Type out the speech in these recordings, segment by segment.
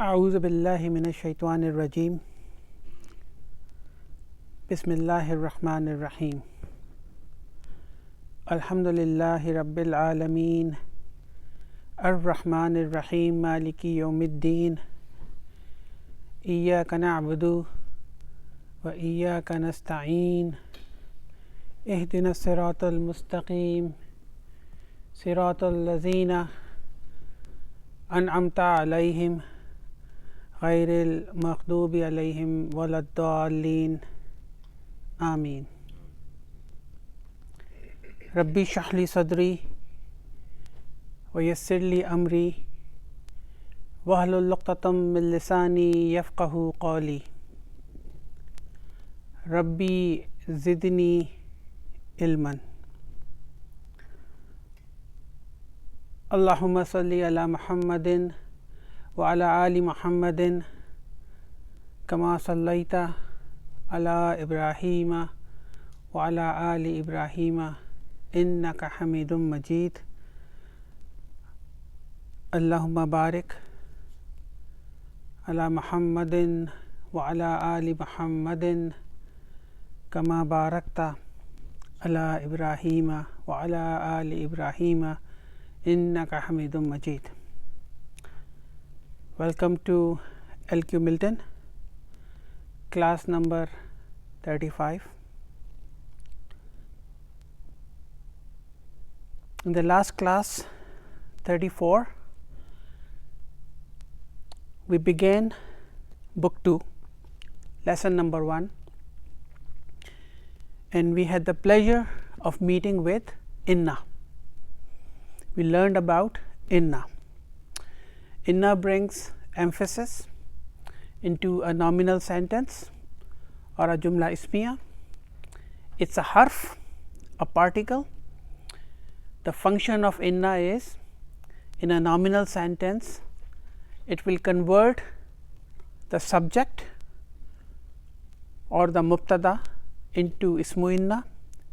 أعوذ بالله من الشيطان الرجيم بسم الله الرحمن الرحيم الحمد لله رب العالمين الرحمن الرحيم مالك يوم الدين إياك نعبد وإياك نستعين اهدنا الصراط المستقيم صراط الذين أنعمت عليهم غير المغضوب عليهم ولا الضالين آمين ربي اشرح لي صدري ويسر لي أمري واحلل عقدة من لساني يفقه قولي ربي زدني علما اللهم صل على محمد وعلى آل محمد كما صليت على إبراهيم وعلى آل إبراهيم إنك حميد مجيد اللهم بارك على محمد وعلى آل محمد كما باركت على إبراهيم وعلى آل إبراهيم إنك حميد مجيد. Welcome to LQ Milton, class number 35. In the last class 34, we began book 2, lesson number 1, and we had the pleasure of meeting with inna. We learned about inna. Inna brings emphasis into a nominal sentence or a jumla ismiya. It's a harf, a particle. The function of inna is, in a nominal sentence, it will convert the subject or the mubtada into ismu inna,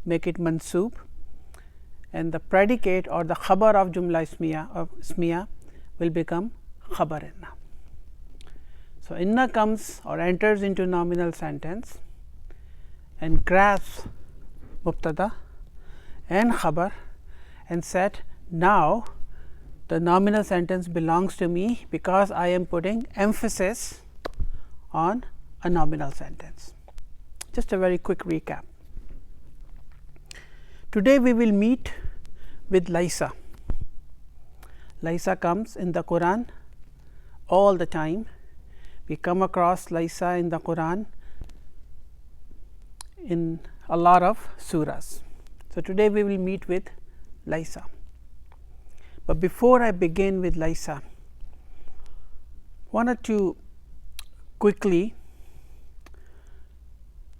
make it mansoob, and the predicate or the khabar of jumla ismiya will become khabar inna. So, inna comes or enters into nominal sentence and grabs mubtada and khabar and said, now the nominal sentence belongs to me because I am putting emphasis on a nominal sentence. Just a very quick recap. Today we will meet with Laisa. Laisa comes in the Quran all the time. We come across Laisa in the Quran in a lot of surahs. So, today we will meet with Laisa. But before I begin with Laisa, wanted to quickly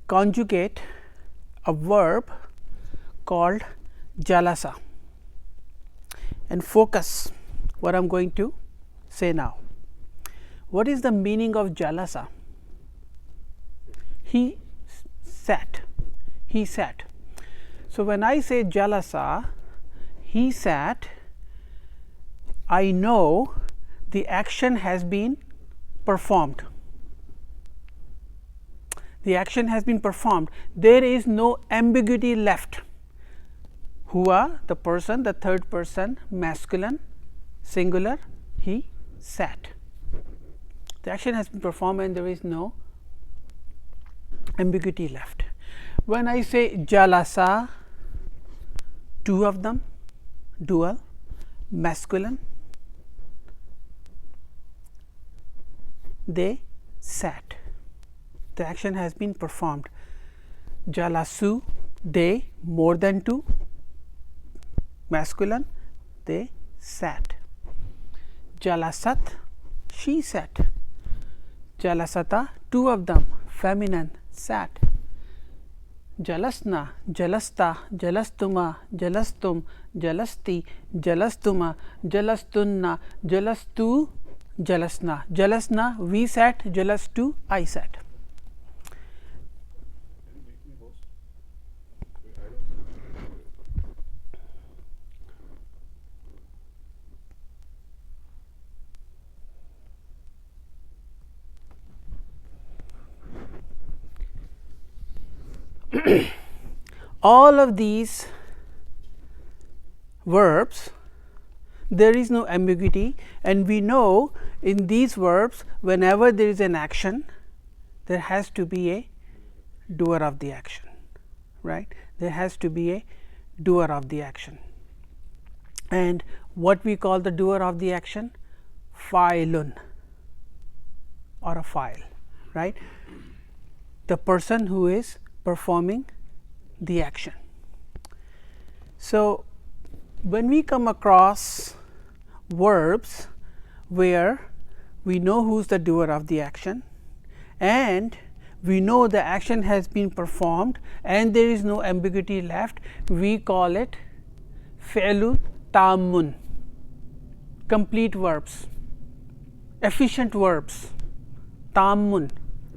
conjugate a verb called jalasa and focus what I am going to say now. What is the meaning of jalasa? He sat. He sat. So, when I say jalasa, he sat, I know the action has been performed. The action has been performed. There is no ambiguity left. Hua, the person, the third person, masculine, singular, he sat. The action has been performed and there is no ambiguity left. When I say jalasa, two of them, dual, masculine, they sat. The action has been performed. Jalasu, they, more than two, masculine, they sat. Jalasat, she sat. Jalasata, two of them, feminine, sat. Jalasna, jalasta, jalastuma, jalastum, jalasti, jalastuma, jalastunna, jalastu, jalasna. Jalasna, we sat, jalastu, I sat. all of these verbs, there is no ambiguity, and we know in these verbs whenever there is an action, there has to be a doer of the action, right. There has to be a doer of the action, and what we call the doer of the action? Fa'ilun, or a file, right. The person who is performing the action. So, when we come across verbs where we know who is the doer of the action and we know the action has been performed and there is no ambiguity left, we call it fi'lu tammun, complete verbs, efficient verbs. Tammun,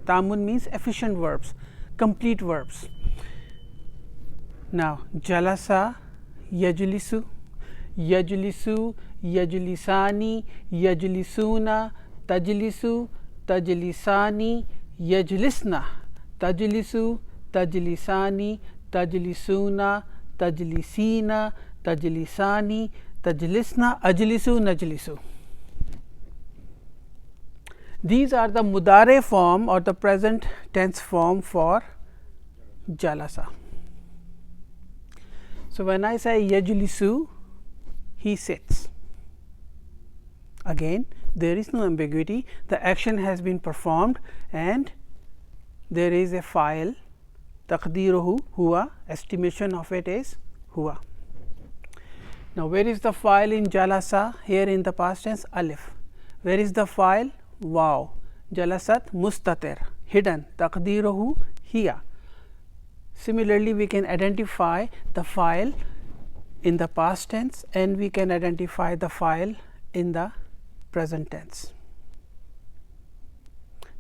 tammun means efficient verbs, complete verbs. Now, jalasa, yajlisu, yajlisu, yajlisani, yajlisuna, tajlisu, tajlisani, yajlisna, tajlisu, tajlisani, tajlisuna, tajlisina, tajlisani, tajlisna, ajlisu, najlisu. These are the mudare form or the present tense form for jalasa. So, when I say yajlisu, he sits. Again, there is no ambiguity, the action has been performed and there is a file, taqdiruhu huwa, estimation of it is huwa. Now, where is the file in jalasa? Here in the past tense, alif. Where is the file? Wow. Jalasat mustatir, hidden, taqdiruhu hiya. Similarly, we can identify the file in the past tense and we can identify the file in the present tense.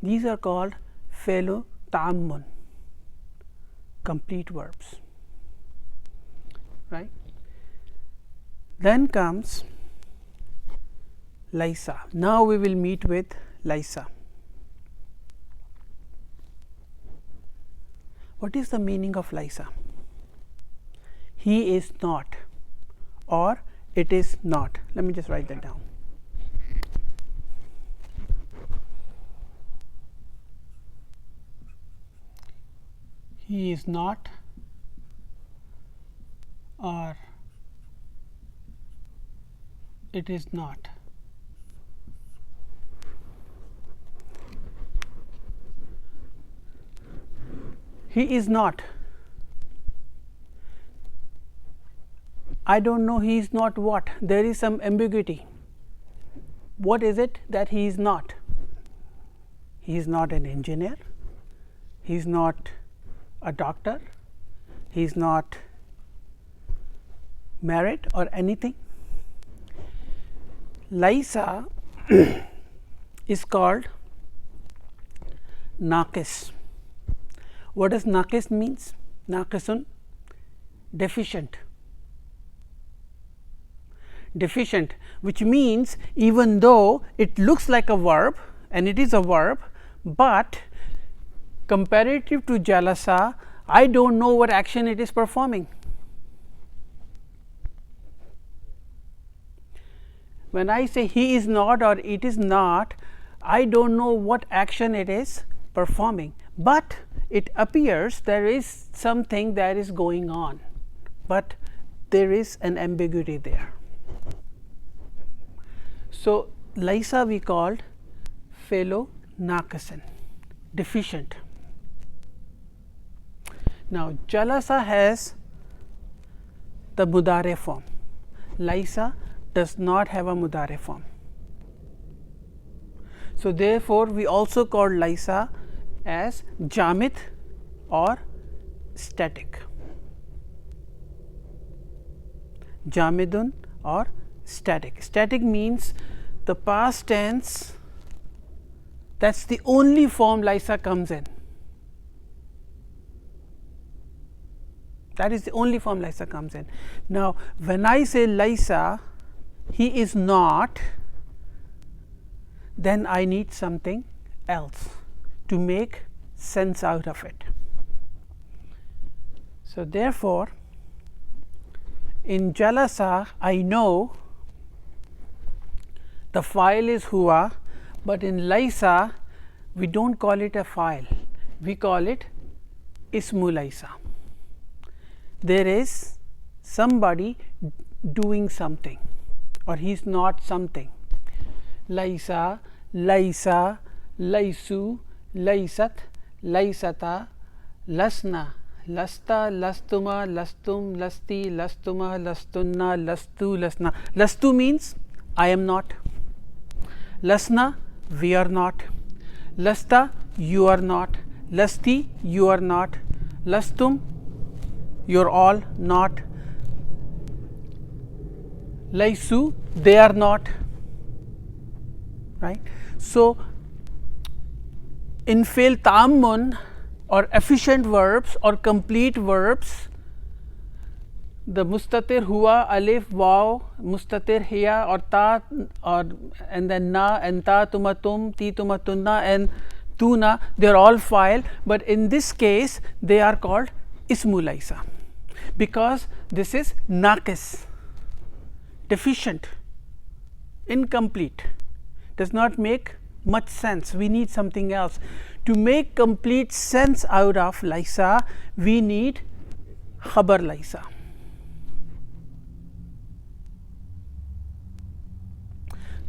These are called fi'lu ta'ammun, complete verbs, right. Then comes laisa. Now, we will meet with laisa. What is the meaning of laisa? He is not or it is not. Let me just write that down. He is not or it is not. He is not. I do not know he is not what, there is some ambiguity. What is it that he is not? He is not an engineer, he is not a doctor, he is not married or anything. Laisa is called naqis. What does naqis means? Naqisun, deficient. Deficient, which means even though it looks like a verb and it is a verb, but comparative to jalasa, I do not know what action it is performing. When I say he is not or it is not, I do not know what action it is performing, but it appears there is something that is going on, but there is an ambiguity there. So, laisa we called fi'lu naqisan, deficient. Now, jalasa has the mudare form, laisa does not have a mudare form. So, therefore, we also call laisa as jamid or static, jamidun or static. Static means the past tense, that is the only form laisa comes in. That is the only form laisa comes in. Now, when I say laisa, he is not, then I need something else to make sense out of it. So, therefore, in jalasa I know the file is huwa, but in laisa we don't call it a file, we call it ismu laisa. There is somebody doing something, or he is not something. Laisa, laisa, laisu, laisat, laisata, lasna, lasta, lastuma, lastum, lasti, lastuma, lastunna, lastu, lasna. Lastu means I am not. Lasna, we are not. Lasta, you are not. Lasti, you are not. Lastum, you are all not. Laisu, they are not. Right. So, in fi'l ta'ammun or efficient verbs or complete verbs, the mustatir huwa, alif, waw, mustatir hiya or ta, or and then na and ta, tumatum, ti, tumatunna and tuna, they are all file, but in this case they are called ismu laisa, because this is naqis, deficient, incomplete, does not make much sense. We need something else. To make complete sense out of laisa, we need khabar laisa.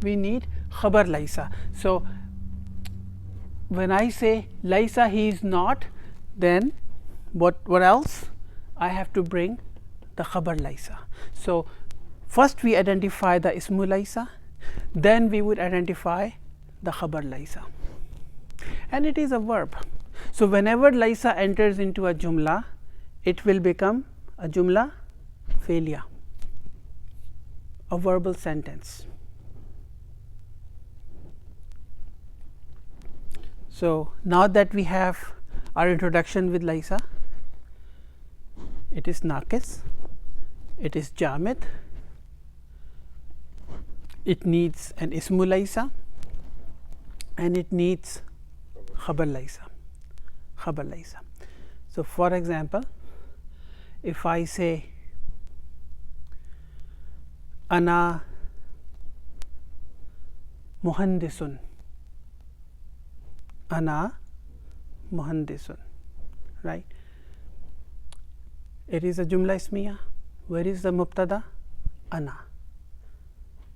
We need khabar laisa. So, when I say laisa he is not, then what else? I have to bring the khabar laisa. So, first we identify the ismu laisa, then we would identify the khabar laisa, and it is a verb. So, whenever laisa enters into a jumla, it will become a jumla fi'liya, a verbal sentence. So, now that we have our introduction with laisa, it is naqis, it is jamid, it needs an ismu laisa, and it needs khabar laisa. Khabar laisa. So, for example, if I say ana muhandisun, ana muhandisun, right? It is a jumla ismiya. Where is the mubtada? Ana.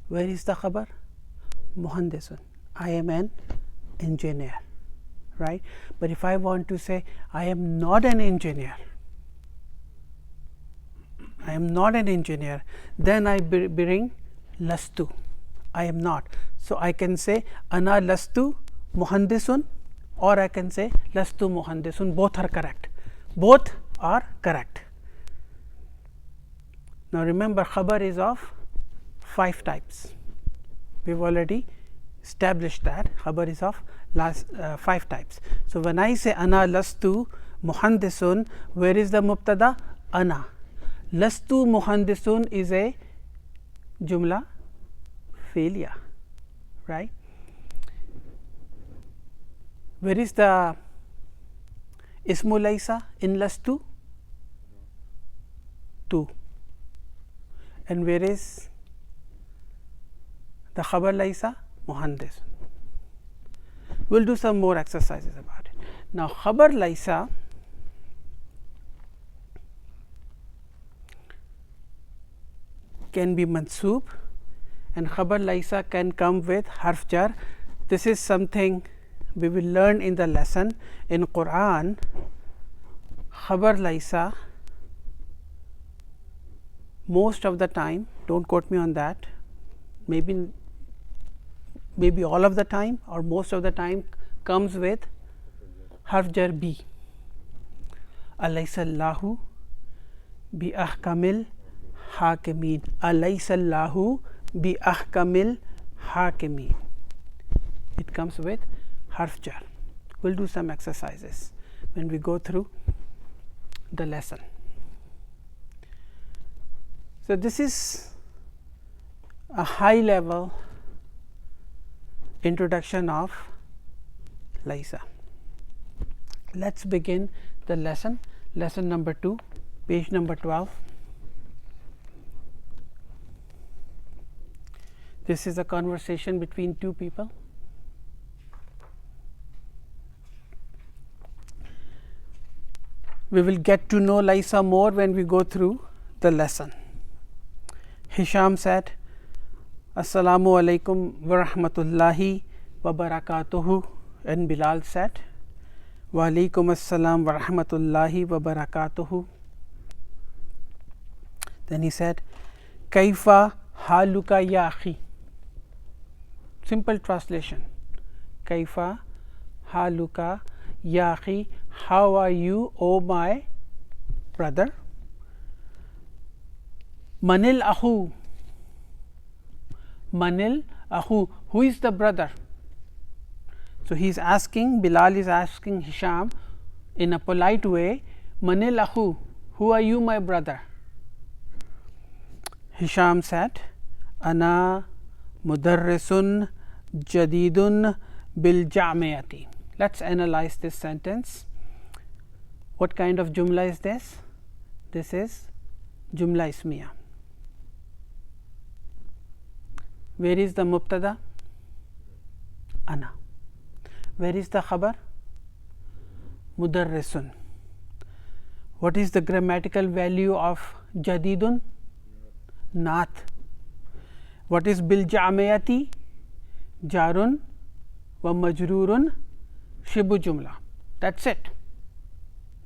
Where is the khabar? Muhandisun. I am an engineer, right? But if I want to say I am not an engineer, I am not an engineer, then I bring lastu, I am not. So, I can say ana lastu muhandisun, or I can say lastu muhandisun, both are correct. Both are correct. Now, remember khabar is of 5 types. We have already established that khabar is of 5 types. So, when I say ana lastu muhandisun, where is the mubtada? Ana. Lastu muhandisun is a jumla fi'liya, right? Where is the ismu laisa in lastu? 2. And where is the khabar laisa? Muhandis. We will do some more exercises about it. Now, khabar laisa can be mansoob, and khabar laisa can come with harf jar. This is something we will learn in the lesson. In Quran, khabar laisa most of the time, don't quote me on that, maybe all of the time or most of the time comes with harf jar bi. Alaysa Allahu bi ahkamil hakimin. Alaysa Allahu bi ahkamil hakimin. It comes with harf jar. We will do some exercises when we go through the lesson. So, this is a high level introduction of laisa. Let us begin the lesson number 2, page number 12. This is a conversation between two people. We will get to know Laisa more when we go through the lesson. Hisham said, Assalamu alaikum wa rahmatullahi wa barakatuhu. And Bilal said, Wa alaikum assalam wa rahmatullahi wa barakatuhu. Then he said, Kaifa haluka ya akhi. Simple translation. Kaifa haluka ya akhi. How are you, O my brother? Manil ahu. Manil ahu. Who is the brother? So he is asking, Bilal is asking Hisham in a polite way, Manil ahu. Who are you, my brother? Hisham said, Ana mudarrisun jadidun bil jamiati. Let's analyze this sentence. What kind of jumla is this? This is jumla ismiya. Where is the mubtada? Ana. Where is the khabar? Mudarrisun. What is the grammatical value of jadidun? Naat. What is bil jamiati? Jarun wa majrurun shibu jumla. That's it.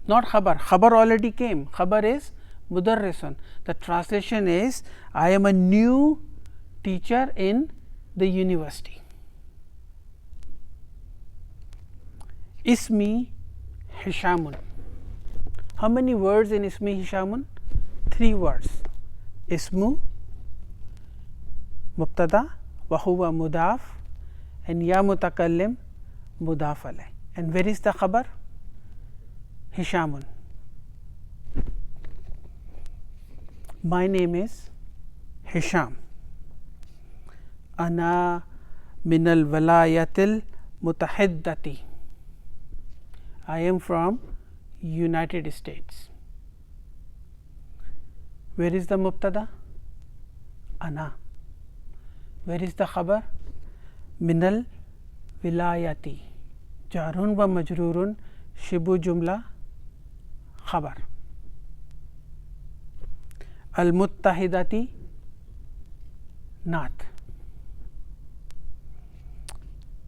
Not khabar. Khabar already came. Khabar is mudarrisun. The translation is, I am a new teacher in the university. Ismi Hishamun. How many words in Ismi Hishamun? 3 words. Ismu, Mubtada, wa huwa mudaf, and ya mutakallim mudaf alayh. And where is the khabar? Hishamun. My name is Hisham. Ana minal walayatil mutahiddati. I am from United States. Where is the mubtada? Ana. Where is the khabar? Minal wilayati. Jarun wa majrurun shibu jumla khabar. Al muttahidati naat.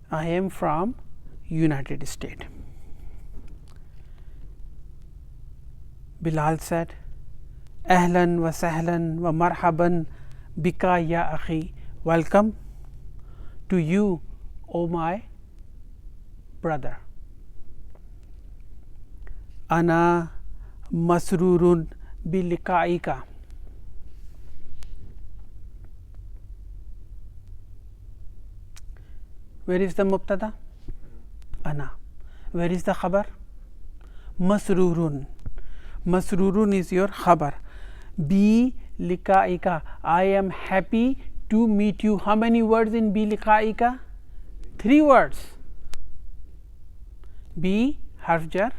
I am from United States. Bilal said, Ahlan wa sahlan wa marhaban bika ya akhi. Welcome to you, O my brother. Ana masrurun bi liqa'ika. Where is the mubtada? Ana. Where is the khabar? Masrurun. Masrurun is your khabar. Bi liqa'ika. I am happy to meet you. How many words in bi liqa'ika? 3 words. Bi harf jar.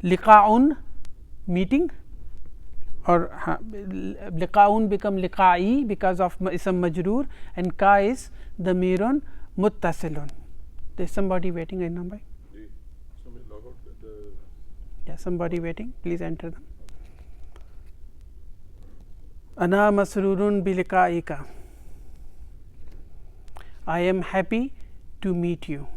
Liqa'un meeting, or liqa'un become liqa'i because of ism majroor, and ka is damirun muttasilun. There's somebody waiting in number. Somebody log out the. Yeah, somebody waiting. Please enter them. Ana masrurun bi liqa'ika. I am happy to meet you.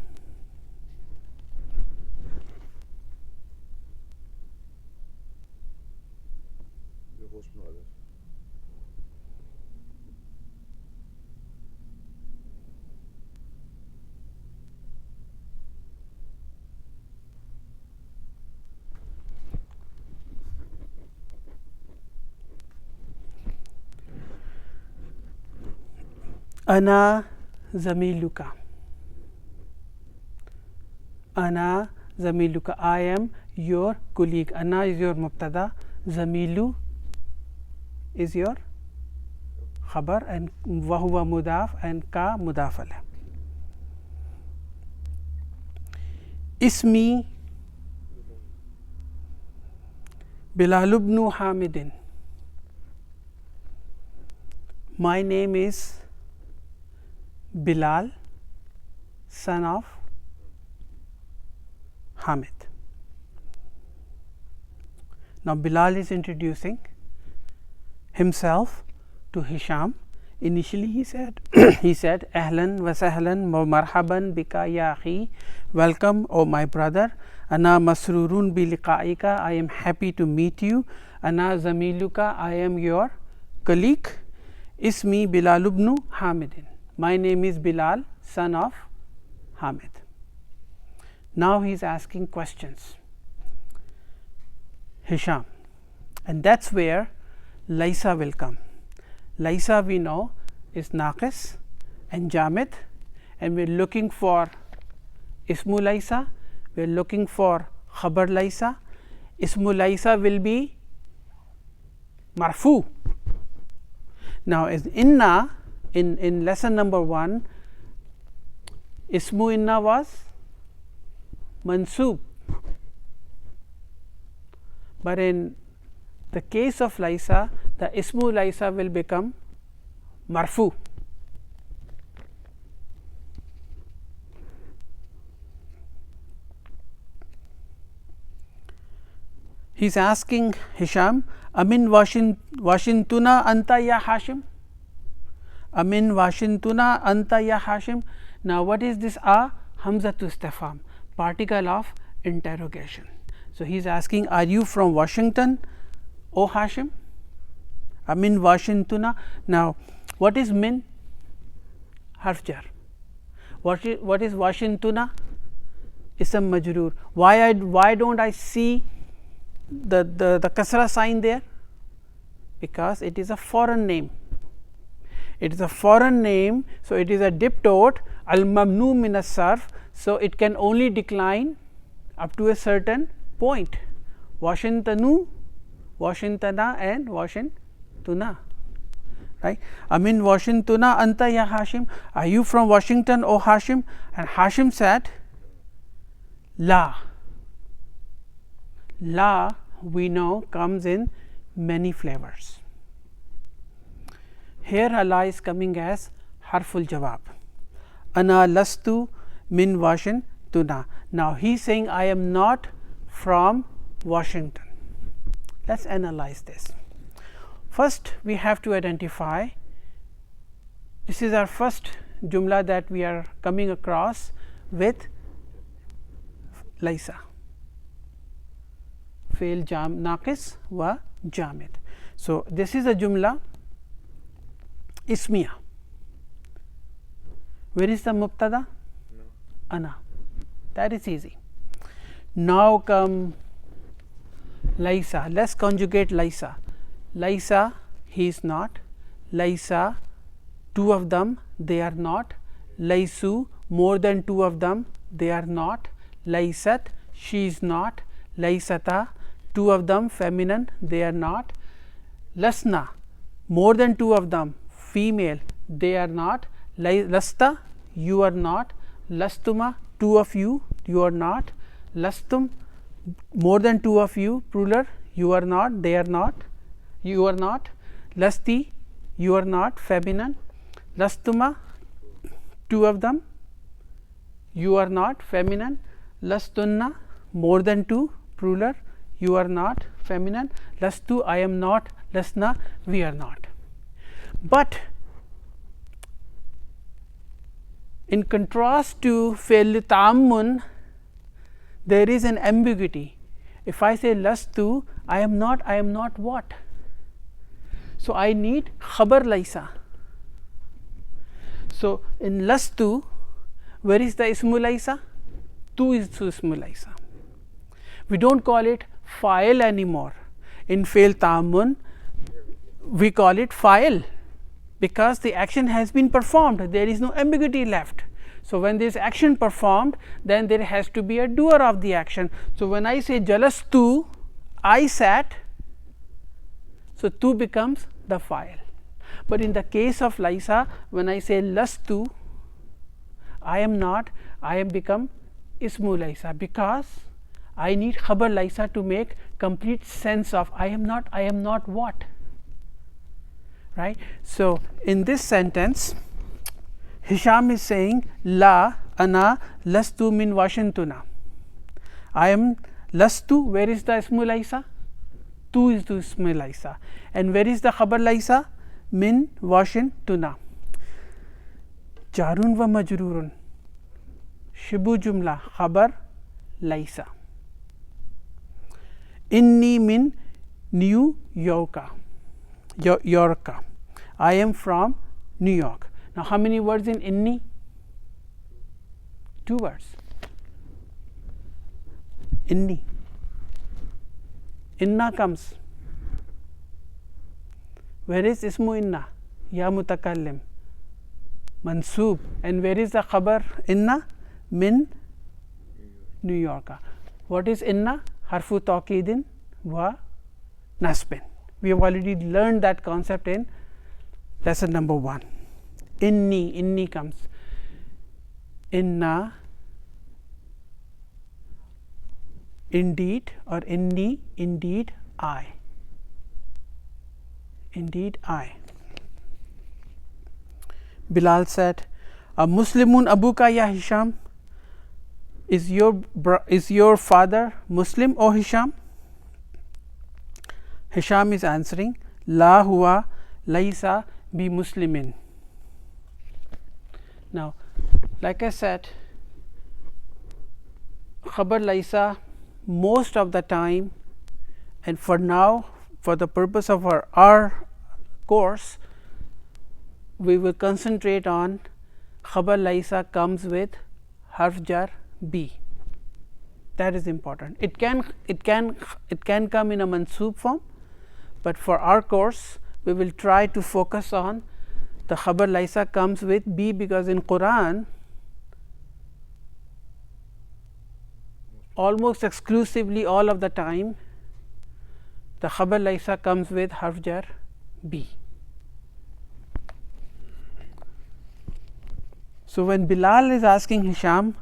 Ana zamiluka. Ana zamiluka. I am your colleague. Ana is your mubtada. Zamilu is your khabar, and wa huwa mudaf, and ka mudaf alayh. Ismi Bilal ibn Hamidin. My name is Bilal, son of Hamid. Now Bilal is introducing himself to Hisham. Initially he said Ahlan wa sahlan wa marhaban bika ya akhi, welcome O my brother. Ana masrurun bi liqa'ika, I am happy to meet you. Ana zamiluka, I am your colleague. Ismi Bilal ibn Hamidin, my name is Bilal, son of Hamid. Now he is asking questions, Hisham, and that is where Laysa will come. Laysa we know is Naqis and Jamid, and we are looking for Ismu Laysa, we are looking for Khabar Laysa. Ismu Laysa will be Marfu. Now, as Inna in lesson number 1, Ismu Inna was Mansub, but in the case of Laysa, the Ismu Laysa will become Marfu. He is asking Hisham, Amin Washingtuna anta ya Hashim? Amin Washingtuna anta ya Hashim? Now, what is this Hamzatu istifham, particle of interrogation. So, he is asking, are you from Washington, O Hashim? Amin Washingtuna. Now, what is min? Harf jar. What is Washingtuna? Ism majroor. Why don't I see the kasra sign there? Because it is a foreign name. It is a foreign name, so it is a diptote, al mamnu min as-sarf, so it can only decline up to a certain point. Washingtonu, Washingtona and Washingtuna, right? Amin Washingtuna anta ya Hashim, are you from Washington, O Hashim? And Hashim said, La. La we know comes in many flavors. Here Allah is coming as harful jawab. Ana lastu min Washingtuna. Now he is saying, I am not from Washington. Let us analyze this. First we have to identify, this is our first jumla that we are coming across with Laysa, Fail Naqis wa Jamid. So, this is a jumla Ismiya. Where is the Mubtada? No. Ana. That is easy. Now come Laysa. Let us conjugate Laysa. Laysa, he is not. Laysa, two of them, they are not. Laysu, more than two of them, they are not. Laysat, she is not. Laysata, two of them, feminine, they are not. Lasna, more than two of them, female, they are not. Lasta, you are not. Lastuma, two of you, you are not. Lastum, more than two of you, plural, you are not, they are not, you are not. Lasti, you are not, feminine. Lastuma, two of them, you are not, feminine. Lastunna, more than two, plural, you are not, feminine. Lastu, I am not. Lasna, we are not. But in contrast to fi'l ta'ammun, there is an ambiguity. If I say lastu, I am not what? So, I need khabar laysa. So, in lastu, where is the ismu laysa? Tu is ismu laysa. We do not call it fa'il anymore. In fi'l ta'ammun, we call it fa'il, because the action has been performed, there is no ambiguity left. So, when there is action performed, then there has to be a doer of the action. So, when I say jalastu, I sat, so tu becomes the fa'il. But in the case of Laysa, when I say lastu, I am not, I am become ismu Laysa, because I need khabar laisa to make complete sense of I am not what, right. So, in this sentence Hisham is saying la ana lastu min Washingtona. I am lastu, where is the ismu laisa? Tu is the ismu laisa, and where is the khabar laisa? Min Washingtona. Jarun wa majrurun, shibu jumla, khabar laisa. Inni min New Yorka. I am from New York. Now, how many words in inni? 2 words. Inni. Inna comes. Where is ismu inna? Ya mutakallim. Mansoob. And where is the khabar inna? Min New Yorka. What is inna? Harfu tawqidin wa nasbin. We have already learned that concept in lesson number 1. Inni comes. Inna, indeed, or inni, indeed I. Indeed I. Bilal said, a Muslimun abuka ya Hisham? Is your father Muslim, O Hisham? Hisham is answering, la huwa laisa bi muslimin. Now, like I said, khabar laisa most of the time, and for now, for the purpose of our course, we will concentrate on khabar laisa comes with harf jar bi. That is important. It can come in a mansoob form, but for our course we will try to focus on the khabar laisa comes with bi, because in Quran almost exclusively all of the time the khabar laisa comes with harf jar bi. So, when Bilal is asking Hisham,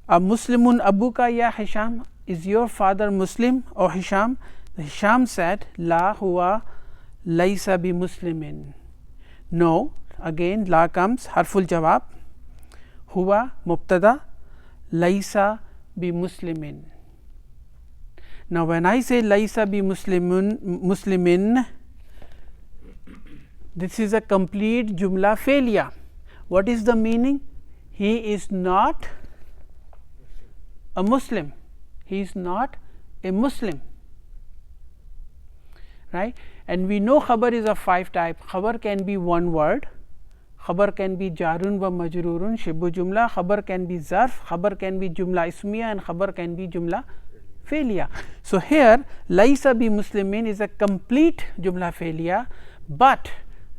a Muslimun abuka ya Hisham? Is your father Muslim, O Hisham? Hisham said, la huwa laisa bi muslimin. No, again la comes harful jawab, huwa mubtada, laisa bi muslimin. Now, when I say laisa bi muslimin, this is a complete jumla failure. What is the meaning? He is not a Muslim. He is not a Muslim, right? And we know khabar is of 5 types. Khabar can be one word, khabar can be jarun wa majrurun, shibu jumla, khabar can be zarf, khabar can be jumla ismiya, and khabar can be jumla failure. So, here laisa bi muslimin is a complete jumla failure, but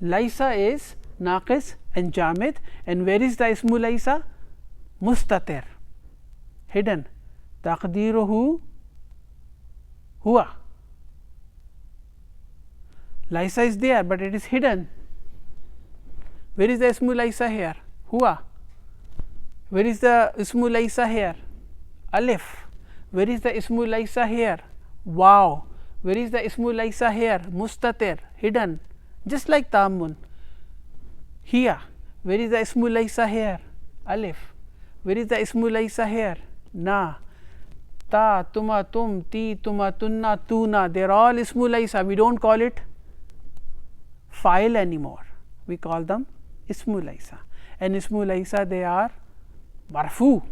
laisa is naqis and jamid, and where is the ismu laisa? Mustatir, hidden. Taqdiruhu huwa. Laisa is there, but it is hidden. Where is the ismu laisa here? Huwa. Where is the ismu laisa here? Alif. Where is the ismu laisa here? Wow. Where is the ismu laisa here? Mustatir, hidden, just like tamun. Here, where is the ismu laisa here? Alif. Where is the ismu laisa here? Na. Ta, tuma, tum, ti, tuma, tunna, tuna. They are all ismu laisa. We don't call it file anymore. We call them ismu laisa. And ismu laisa, they are marfu.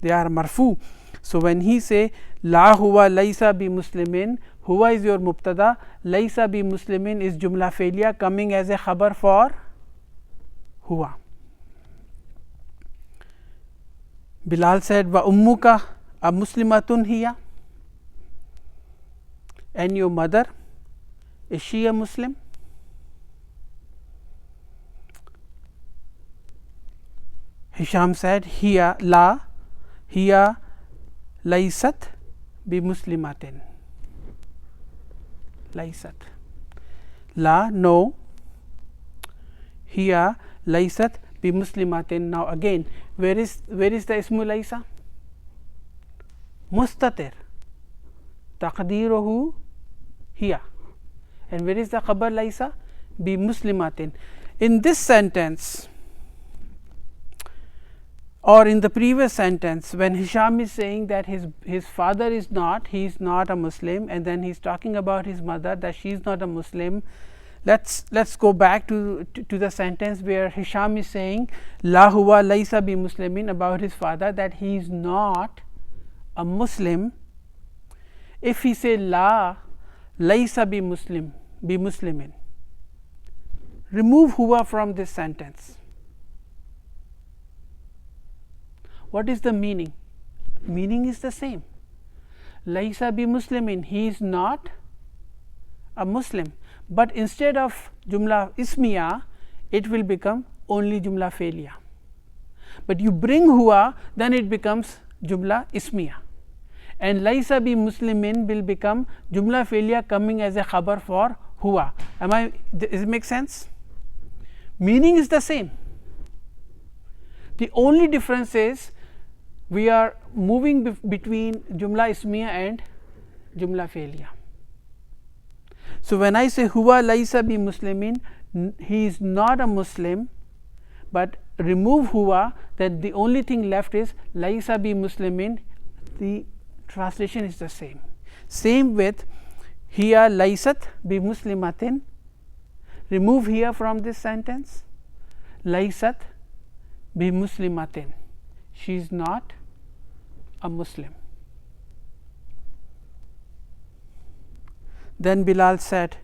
They are marfu. So, when he say la huwa laisa bi muslimin, huwa is your mubtada, laisa bi muslimin is jumla failure coming as a khabar for huwa. Bilal said, wa ummuka a muslimatun hiya? And your mother, is she a Muslim? Hisham said, hiya la, hiya laysat bi muslimatin. Laysat. La, no. Hiya laysat bi muslimatin. Now, again, where is the ismu laysa? mustatir, taqdiruhu hiya. And where is the khabar laysa? Bi muslimatin. In this sentence or in the previous sentence, when Hisham is saying that his father is not, he is not a Muslim, and then he is talking about his mother that she is not a Muslim. Let's go back to the sentence where Hisham is saying la huwa laysa bi muslimin about his father, that he is not a Muslim. If he say la laysa bi muslimin, remove huwa from this sentence. What is the meaning? Meaning is the same. Laysa bi muslimin, he is not a Muslim, but instead of jumla ismiya, it will become only jumla fe'liya. But you bring huwa, then it becomes jumla ismiya, and laysa bi muslimin will become jumla fe'liya coming as a khabar for huwa. Does it make sense? Meaning is the same. The only difference is we are moving between jumla ismiya and jumla fe'liya. So when I say huwa laysa bi muslimin, he is not a Muslim, but remove huwa, that the only thing left is laysa bi muslimin. The translation is the same. Same with hiya laysat bi muslimatin. Remove hiya from this sentence. Laysat bi muslimatin, she is not a Muslim. Then Bilal said,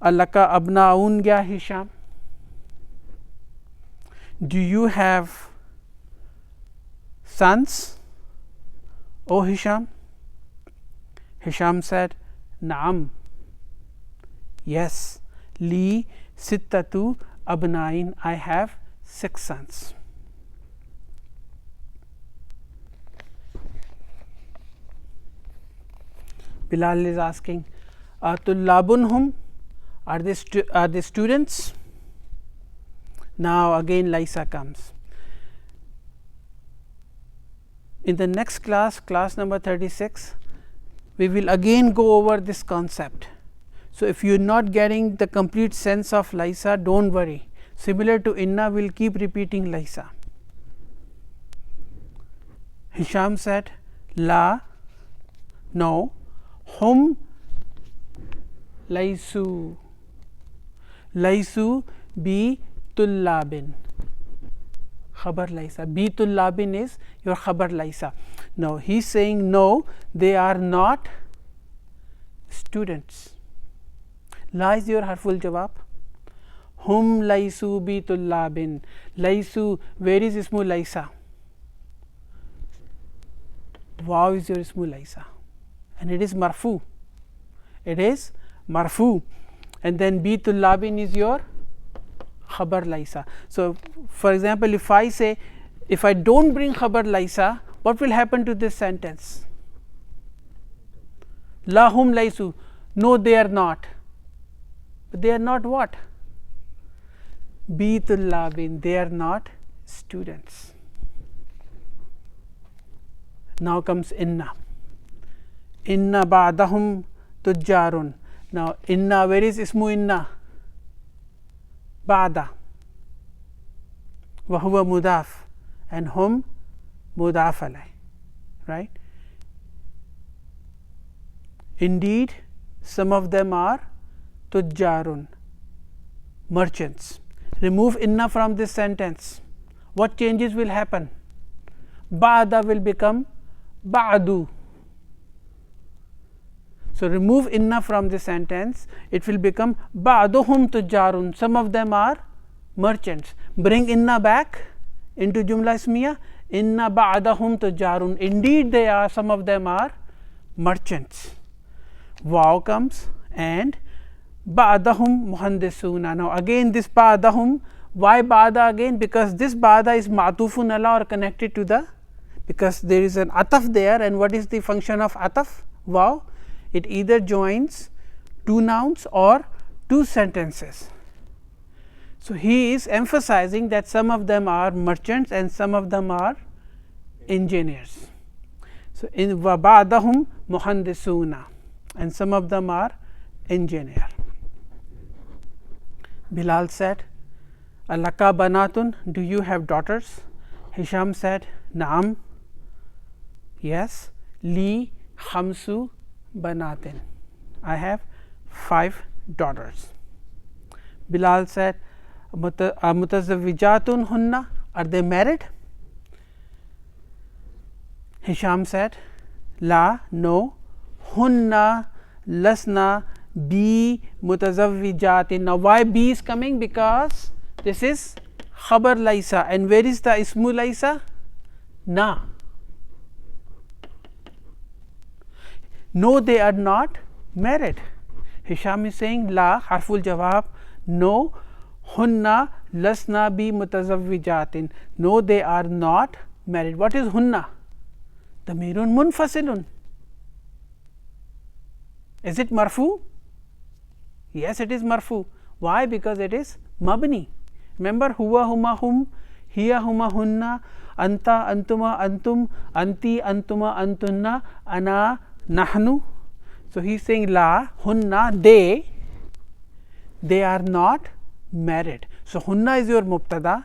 Alaka abnaun ya Hisham, do you have sons, O Hisham? Hisham said, Naam, yes, li sittatu abnain, I have 6 sons. Bilal is asking, Tullabunhum, are they students? Now again Laysa comes. In the next class, class number 36, we will again go over this concept. So if you are not getting the complete sense of Laysa, don't worry. Similar to inna, we will keep repeating Laysa. Hisham said, La, no, hum laysu bi tullabin, khabar laysa. Bi tullabin is your khabar laysa. Now he is saying no, they are not students. La is your harful jawab. Hum laysu bi tullabin. Laysu, where is ismu laysa? Wow is your ismu laysa, and it is marfu. It is marfu, and then bi tullabin is your khabar laysa. So for example, if I say, if I don't bring khabar laysa, what will happen to this sentence? La hum laysu, no they are not. But they are not what? Bi tullabin, they are not students. Now comes inna. Inna ba'dahum tujjarun. Now inna, where is ismu inna? Ba'da, wa huwa mudaf, and hum mudaf alay, right? Indeed, some of them are tujjarun, merchants. Remove inna from this sentence. What changes will happen? Ba'da will become ba'du. So remove inna from the sentence, it will become ba'duhum tujjarun, some of them are merchants. Bring inna back into jumla ismiya, inna ba'dahum tujjarun, indeed they are, some of them are merchants. Wow comes and ba'dahum muhandisuna. Now again this ba'dahum, why ba'da again? Because this ba'da is ma'tufun ala, or connected to the, because there is an ataf there, and what is the function of ataf? Wow, it either joins 2 nouns or 2 sentences. So he is emphasizing that some of them are merchants and some of them are engineers. So in وَبَعْدَهُمْ مُحَنْدِسُونَ, and some of them are engineer. Bilal said, Alaka banatun, do you have daughters? Hisham said, Naam, yes. Li khamsu banatin, I have 5 daughters. Bilal said, Mutazawwijatun hunna, are they married? Hisham said, La, no. Hunna lasna bi mutazawwijatin. Now why B is coming? Because this is khabar laisa, and where is the ismu laisa? Na. No, they are not married. Hisham is saying La harful jawab, no. Hunna lasna bi mutazawwijatin, no, they are not married. What is hunna? Damirun munfasilun. Is it marfu? Yes, it is marfu. Why? Because it is mabni. Remember, huwa huma hum, hiya huma hunna, anta antuma antum, anti antuma antunna, ana nahnu. So he is saying la hunna, they are not married. So hunna is your mubtada,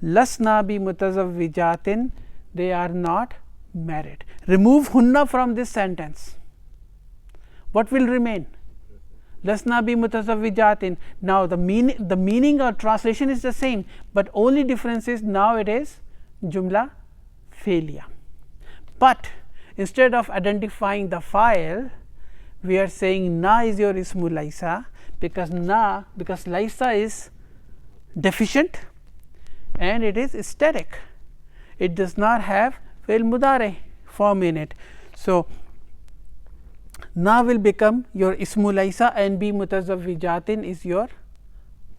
lasna bi mutazawwijatin, they are not married. Remove hunna from this sentence. What will remain? Lasna bi mutazawwijatin. Now the meaning or translation is the same, but only difference is now it is jumla failure. But instead of identifying the file, we are saying na is your ismu laisa, because laisa is deficient and it is static. It does not have fi'l mudari form in it. So na will become your ismu laisa and bi mutazawwijatin is your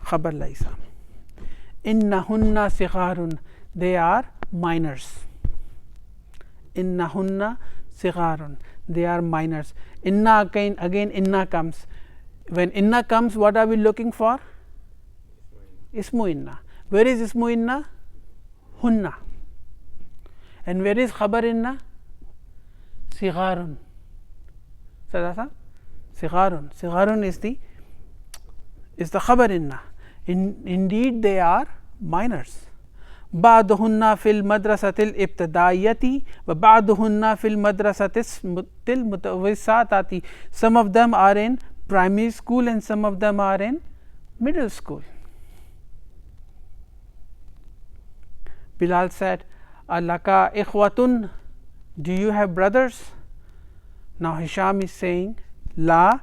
khabar laisa. Innahunna sigharun, they are minors. Innahunna sigharun, they are minors. Inna again inna comes. When inna comes, what are we looking for? Ismu inna. Where is ismu inna? Hunna. And where is khabar inna? Sigharun. Sadasa? Sigharun. Sigharun is the khabar inna. Indeed, they are minors. بعضهن في المدرسة الابتدائية وبعضهن في المدرسة المتوسطة. Some of them are in primary school and some of them are in middle school. Bilal said, Alaka ikhwatun, do you have brothers? Now Hisham is saying, La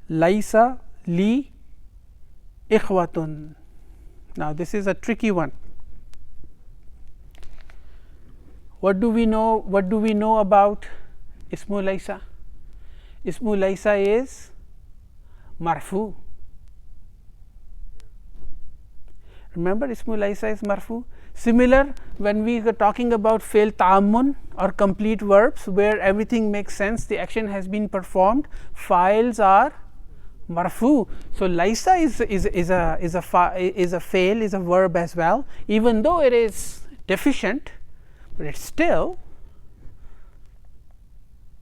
laisa li ikhwatun. Now this is a tricky one. What do we know about ismu laisa? Ismu laisa is marfu. Remember, ismu laisa is marfu. Similar, when we are talking about fi'l ta'ammun or complete verbs where everything makes sense, the action has been performed, files are marfu. So laisa is a fail, is a verb as well, even though it is deficient, but it's still,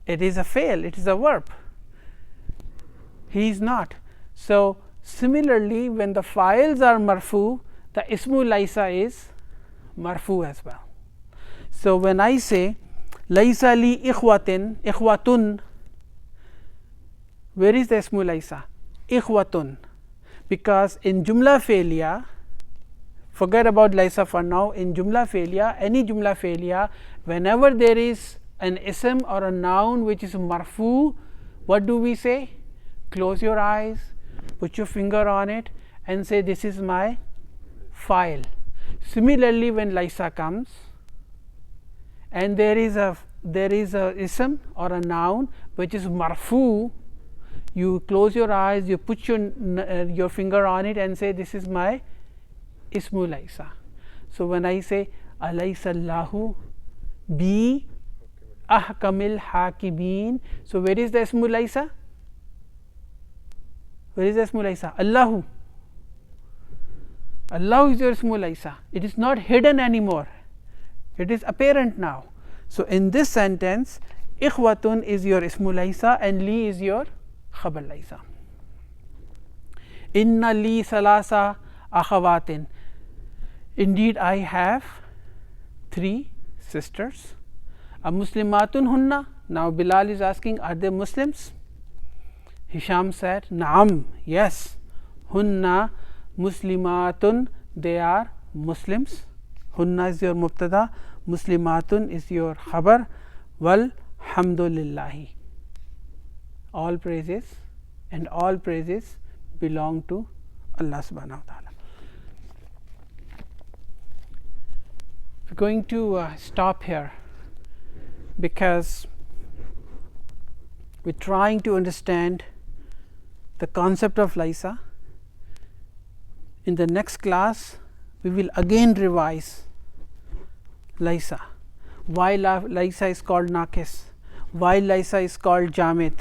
it is a fail, it is a verb. He is not. So similarly, when the files are marfu, the ismu laisa is marfu as well. So when I say laisa li ikhwatun, where is the ismu laisa? Ikhwatun. Because in jumla failure, forget about laisa for now, in jumla failure, any jumla failure, whenever there is an ism or a noun which is marfu, what do we say? Close your eyes, put your finger on it and say, this is my file. Similarly, when laisa comes and there is a ism or a noun which is marfu, you close your eyes, you put your finger on it and say, this is my ismu laisa. So when I say alaysa Allahu bi ahkamil hakimin, so where is the ismu laisa? Where is the ismu laisa? Allahu. Allah is your ismu laisa. It is not hidden anymore. It is apparent now. So in this sentence, Ikhwatun is your ismu laysa and li is your khabar laysa. Inna li salasa akhawatin. Indeed, I have 3 sisters. A Muslimatun hunna. Now Bilal is asking, are they Muslims? Hisham said, Naam, yes. Hunna Muslimatun, they are Muslims. Hunna is your mubtada, Muslimatun is your khabar. Wal hamdulillahi. All praises and all praises belong to Allah subhanahu wa ta'ala. We're going to stop here because we're trying to understand the concept of Laysa. In the next class, we will again revise Laysa. Why Laysa is called Naqis? Why Laysa is called Jamid?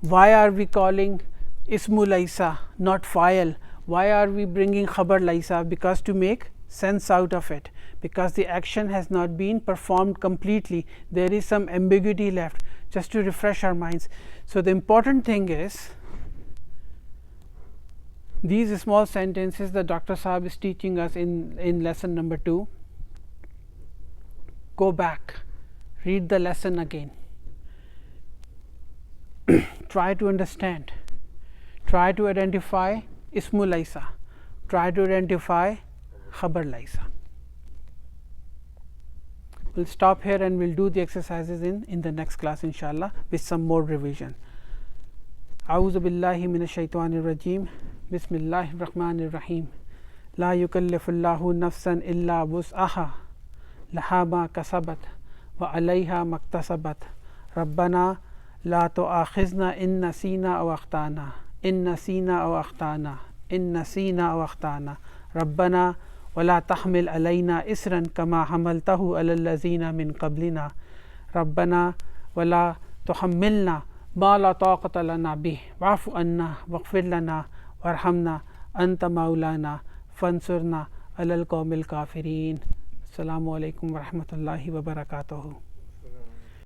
Why are we calling Ismu Laysa, not Fa'il? Why are we bringing Khabar Laysa? Because to make sense out of it, because the action has not been performed completely. There is some ambiguity left, just to refresh our minds. So the important thing is, these small sentences that Dr. Saab is teaching us in lesson number 2, go back, read the lesson again, try to understand, try to identify Ismu Laysa, try to identify Khabar Laysa. We'll stop here and we'll do the exercises in the next class, inshallah, with some more revision. A'udhu billahi minash shaitanir rajim. Bismillahir rahmanir rahim. La yukallifullahu nafsan illa wus'aha laha ma kasabat wa 'alayha maktasabat. Rabbana la tu'akhizna in nasina aw akhtana. In nasina aw akhtana. In nasina aw akhtana. Rabbana ولا تحمل علينا إسرا كما حملته على الذين من قبلنا ربنا ولا تحملنا ما لا طاقة لنا به واعف عنا واغفر لنا وارحمنا أنت مولانا فانصرنا على القوم الكافرين. السلام عليكم ورحمة الله وبركاته.